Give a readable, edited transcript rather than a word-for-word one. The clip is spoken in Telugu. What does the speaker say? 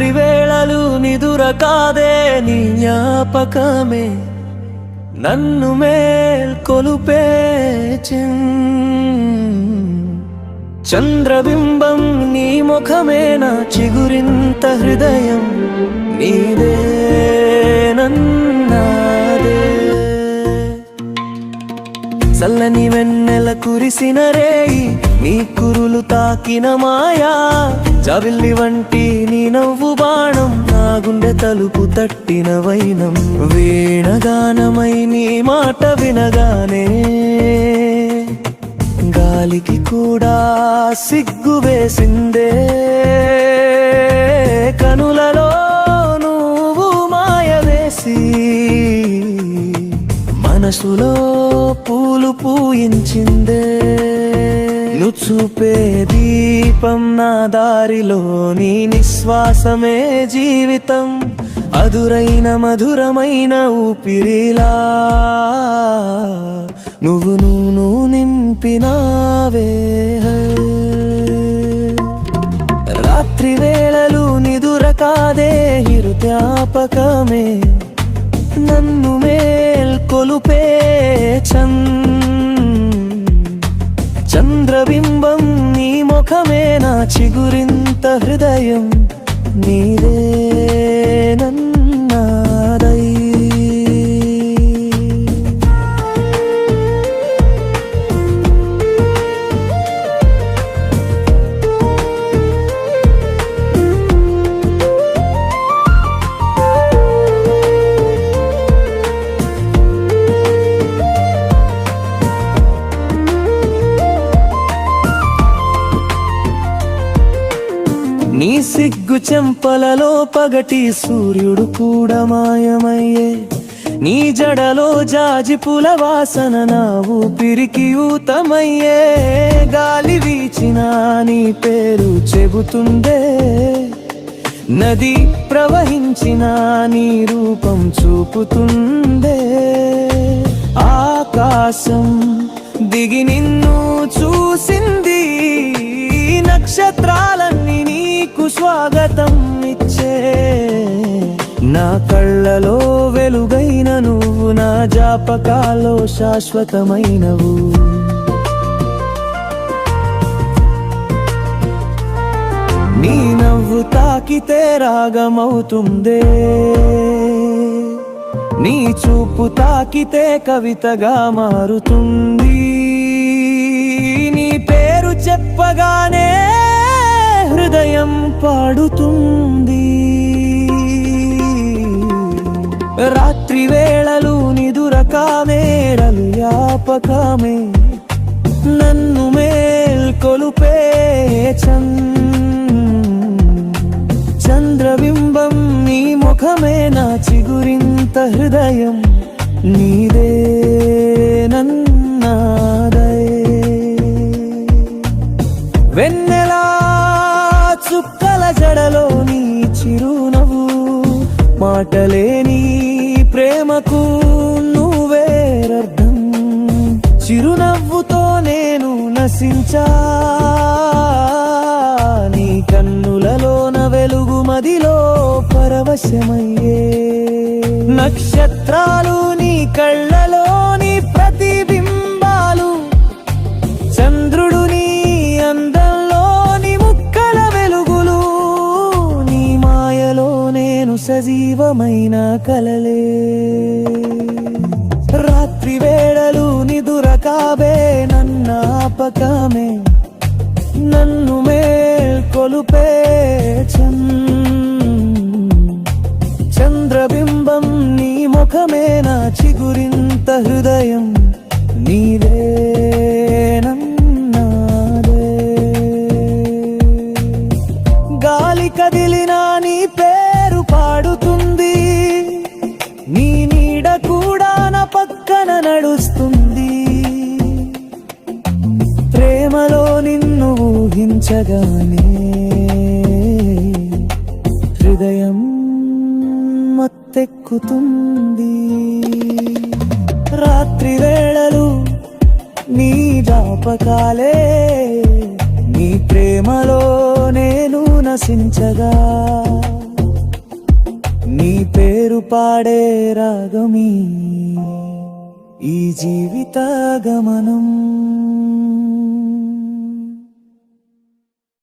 రాత్రి వేళలు నిదుర కాదే నీ జ్ఞాపకమే నన్ను మేల్కొలుపే చంద్రబింబం నీ ముఖమే నా చిగురింత హృదయం నీదే నన్నాదే చల్లని వెన్నెల కురిసిన రేయి నీ కురులు తాకిన మాయా జాబిల్లి వంటి నీ నవ్వు బాణం నా గుండె తలుపు తట్టిన వైనం వీణగానమై నీ మాట వినగానే గాలికి కూడా సిగ్గు వేసిందే కనులలో నువ్వు మాయ వేసి మనసులో పూలు పూయించిందే నువ్వు చూపే దీపం నా దారిలో నీ నిశ్వాసమే జీవితం అదురైన మధురమైన ఊపిరిలా నువ్వు నింపినావే రాత్రి వేళలు నిదుర కాదే జ్ఞాపకమే నన్ను మేల్కొలుపే చంద్రబింబం నీ ముఖమే నా చిగురింత హృదయం నీదే నన్నాదై నీ సిగ్గు చెంపలలో పగటి సూర్యుడు కూడా మాయమయ్యే నీ జడలో జాజి పూల వాసన నా ఊపిరికి ఊతమయ్యే గాలి వీచిన నీ పేరు చెబుతుందే నది ప్రవహించిన నీ రూపం చూపుతుందే ఆకాశం దిగి నిన్ను చూసింది నక్షత్రాలన్నీ నీకు స్వాగతం ఇచ్చే నా కళ్ళలో వెలుగైన నువ్వు నా జాపకాల్లో శాశ్వతమైనవు నీ నవ్వు తాకితే రాగమవుతుందే నీ చూపు తాకితే కవితగా మారుతుంది నీ పేరు చెప్పగానే హృదయం పాడుతుంది రాత్రి వేళలు నిదుర కావేళలు జ్ఞాపకమే నన్ను మేల్కొలుపే చంద్రబింబం నీ ముఖమే నా చిగురింత హృదయం నీదే నన్నాదై వెన్నెలా చుక్కల జడలో నీ చిరునవ్వు మాటలేని ప్రేమకు నువ్వేరర్థం చిరునవ్వుతో నేను నశించా నీ కన్నులలోన వెలుగు మదిలో పరవశమయ్యే నక్షత్రాలు నీ కళ్ళలోని ప్రతిబింబాలు చంద్రుడు నీ అందంలోని ముక్కల వెలుగులు నీ మాయలో నేను సజీవమైన కలలే రాత్రి వేళలు నిదుర కాబే నన్నాపకమే నన్ను మేల్కొలుపే చంద్రబింబం నీ ముఖమే నా చిగురింత హృదయం నీదే నన్నాదే గాలి కదిలినా నీ పేరు పాడుతుంది నీ నీడ కూడా నా పక్కన నడుస్తుంది ప్రేమలో నిన్ను ఊహించగానే హృదయం మత్తెక్కుతుంది రాత్రి వేళలు నీ జ్ఞాపకాలే నీ ప్రేమలో నేను నశించగా నీ పేరు పాడే రాగమీ ఈ జీవిత గమనం.